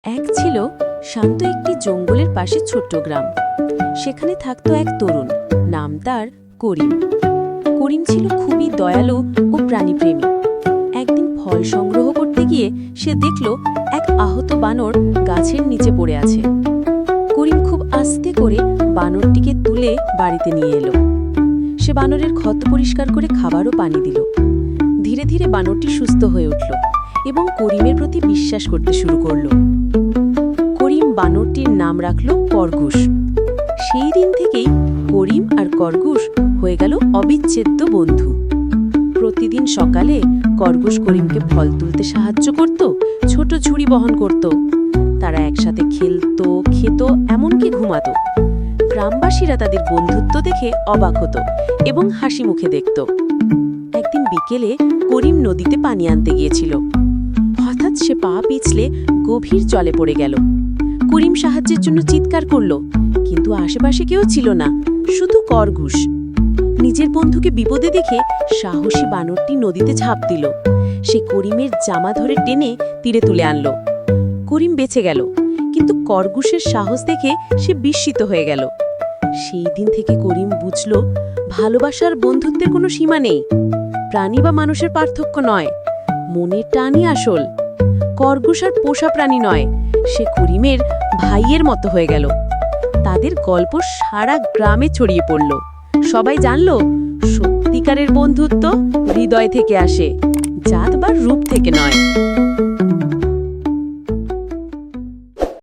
এক ছিল শান্ত একটি জঙ্গলের পাশে ছোট্ট গ্রাম। সেখানে থাকতো এক তরুণ, নাম তার করিম। করিম ছিল খুবই দয়ালু ও প্রাণীপ্রেমী। একদিন ফল সংগ্রহ করতে গিয়ে সে দেখল এক আহত বানর গাছের নিচে পড়ে আছে। করিম খুব আস্তে করে বানরটিকে তুলে বাড়িতে নিয়ে এলো। সে বানরের ক্ষত পরিষ্কার করে খাবার ও পানি দিল। ধীরে ধীরে বানরটি সুস্থ হয়ে উঠল এবং করিমের প্রতি বিশ্বাস করতে শুরু করল। করিম বানরটির নাম রাখল খরগোশ। সেই দিন থেকেই করিম আর খরগোশ হয়ে গেল অবিচ্ছেদ্য বন্ধু। প্রতিদিন সকালে খরগোশ করিমকে ফল তুলতে সাহায্য করত, ছোট ঝুড়ি বহন করত। তারা একসাথে খেলতো, খেত, এমনকি ঘুমাতো। গ্রামবাসীরা তাদের বন্ধুত্ব দেখে অবাক হতো এবং হাসি মুখে দেখত। একদিন বিকেলে করিম নদীতে পানি আনতে গিয়েছিল। হঠাৎ সে পা পিছলে গভীর জলে পড়ে গেল। করিম সাহায্যের জন্য চিৎকার করল, কিন্তু আশেপাশে কেউ ছিল না, শুধু খরগোশ। নিজের বন্ধুকে বিপদে দেখে সাহসী বানরটি নদীতে ঝাঁপ দিল। সে করিমের জামা ধরে টেনে তীরে তুলে আনল। করিম বেঁচে গেল, কিন্তু খরগোশের সাহস দেখে সে বিস্মিত হয়ে গেল। সেই দিন থেকে করিম বুঝল, ভালোবাসার বন্ধুত্বের কোনো সীমা নেই। প্রাণী বা মানুষের পার্থক্য নয়, মনের টানই আসল। খরগোশ আর পোষা প্রাণী নয়, সে করিমের ভাইয়ের মতো হয়ে গেল। তাদের গল্প সারা গ্রামে ছড়িয়ে পড়ল। সবাই জানল, সত্যিকারের বন্ধুত্ব হৃদয় থেকে আসে, জাত বা রূপ থেকে নয়।